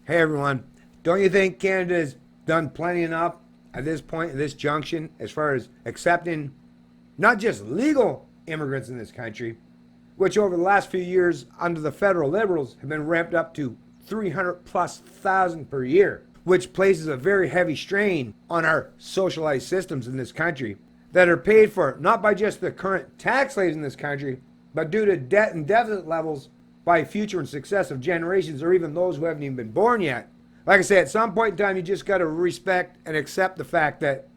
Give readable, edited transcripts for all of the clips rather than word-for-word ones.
Hey everyone, don't you think Canada has done plenty enough at this point, at this junction, as far as accepting not just legal immigrants in this country, which over the last few years under the federal Liberals have been ramped up to 300,000+ per year, which places a very heavy strain on our socialized systems in this country that are paid for not by just the current tax slaves in this country, but due to debt and deficit levels by future and successive generations, or even those who haven't even been born yet. Like I say, at some point in time, you just got to respect and accept the fact that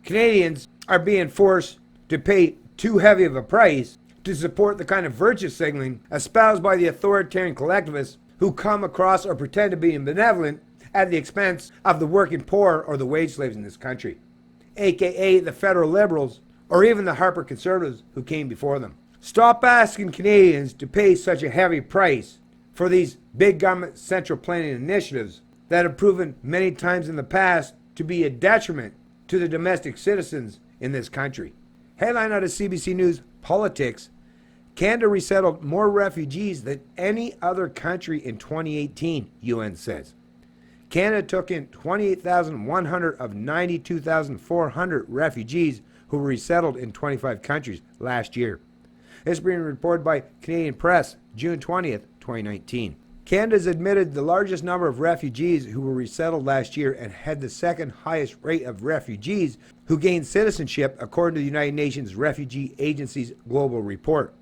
Canadians are being forced to pay too heavy of a price to support the kind of virtue signaling espoused by the authoritarian collectivists who come across or pretend to be benevolent at the expense of the working poor or the wage slaves in this country, aka the federal Liberals or even the Harper Conservatives who came before them. Stop asking Canadians to pay such a heavy price for these big government central planning initiatives that have proven many times in the past to be a detriment to the domestic citizens in this country. Headline out of CBC News Politics: Canada resettled more refugees than any other country in 2018, UN says. Canada took in 28,100 of 92,400 refugees who were resettled in 25 countries last year. This is being reported by Canadian Press, June 20th, 2019. Canada has admitted the largest number of refugees who were resettled last year and had the second highest rate of refugees who gained citizenship, according to the United Nations Refugee Agency's global report.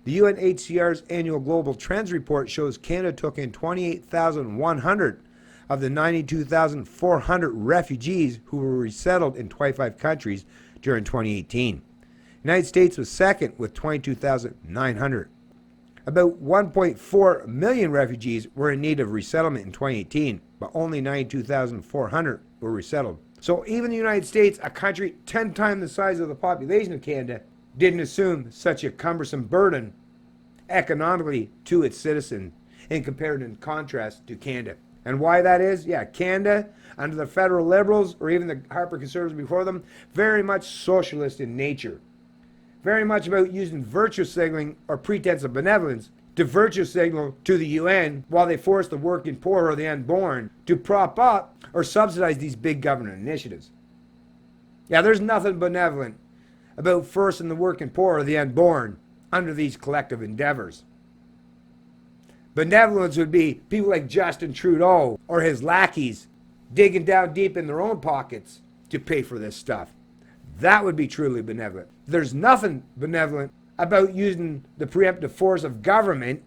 The UNHCR's annual Global Trends report shows Canada took in 28,100 of the 92,400 refugees who were resettled in 25 countries during 2018. The United States was second with 22,900. About 1.4 million refugees were in need of resettlement in 2018, but only 92,400 were resettled. So even the United States, a country 10 times the size of the population of Canada, didn't assume such a cumbersome burden economically to its citizens in comparative contrast to Canada. And why that is? Yeah, Canada, under the federal Liberals or even the Harper Conservatives before them, very much socialist in nature. Very much about using virtue signaling or pretense of benevolence to virtue signal to the UN while they force the working poor or the unborn to prop up or subsidize these big government initiatives. Yeah, there's nothing benevolent about forcing the working poor or the unborn under these collective endeavors. Benevolence would be people like Justin Trudeau or his lackeys digging down deep in their own pockets to pay for this stuff. That would be truly benevolent. There's nothing benevolent about using the preemptive force of government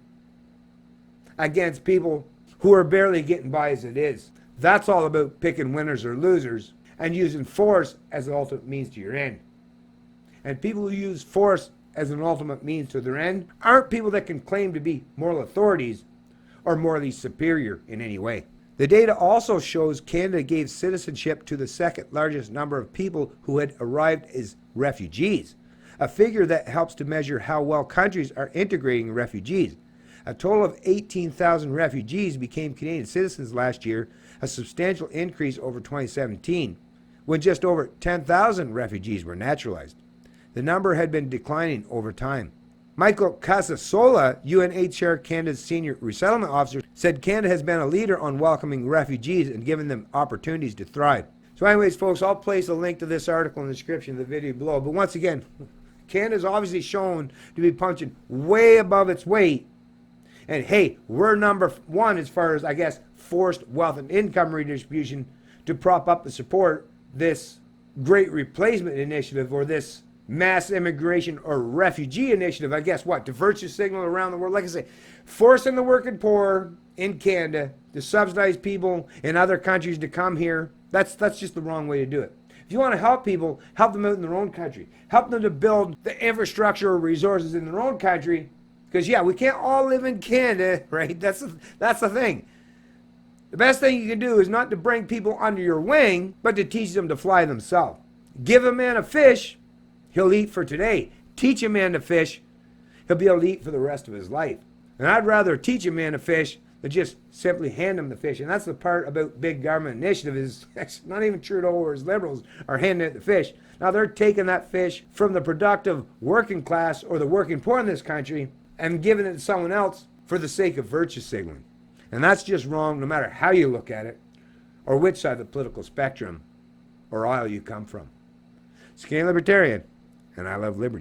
against people who are barely getting by as it is. That's all about picking winners or losers and using force as an ultimate means to your end. And people who use force as an ultimate means to their end aren't people that can claim to be moral authorities or morally superior in any way. The data also shows Canada gave citizenship to the second largest number of people who had arrived as refugees, a figure that helps to measure how well countries are integrating refugees. A total of 18,000 refugees became Canadian citizens last year, a substantial increase over 2017, when just over 10,000 refugees were naturalized. The number had been declining over time. Michael Casasola, UNHCR Canada's senior resettlement officer, said Canada has been a leader on welcoming refugees and giving them opportunities to thrive. So anyways, folks, I'll place a link to this article in the description of the video below. But once again, Canada's obviously shown to be punching way above its weight. And hey, we're number one as far as, I guess, forced wealth and income redistribution to prop up and support this great replacement initiative or this mass immigration or refugee initiative. I guess what? To virtue signal around the world. Like I say, forcing the working poor in Canada to subsidize people in other countries to come here. That's just the wrong way to do it. If you want to help people, help them out in their own country. Help them to build the infrastructure or resources in their own country. Because yeah, we can't all live in Canada, right? That's the thing. The best thing you can do is not to bring people under your wing, but to teach them to fly themselves. Give a man a fish, he'll eat for today. Teach a man to fish, he'll be able to eat for the rest of his life. And I'd rather teach a man to fish than just simply hand him the fish. And that's the part about big government initiative is not even Trudeau or his Liberals are handing out the fish. Now they're taking that fish from the productive working class or the working poor in this country and giving it to someone else for the sake of virtue signaling. And that's just wrong no matter how you look at it or which side of the political spectrum or aisle you come from. Skinny Libertarian, and I love liberty.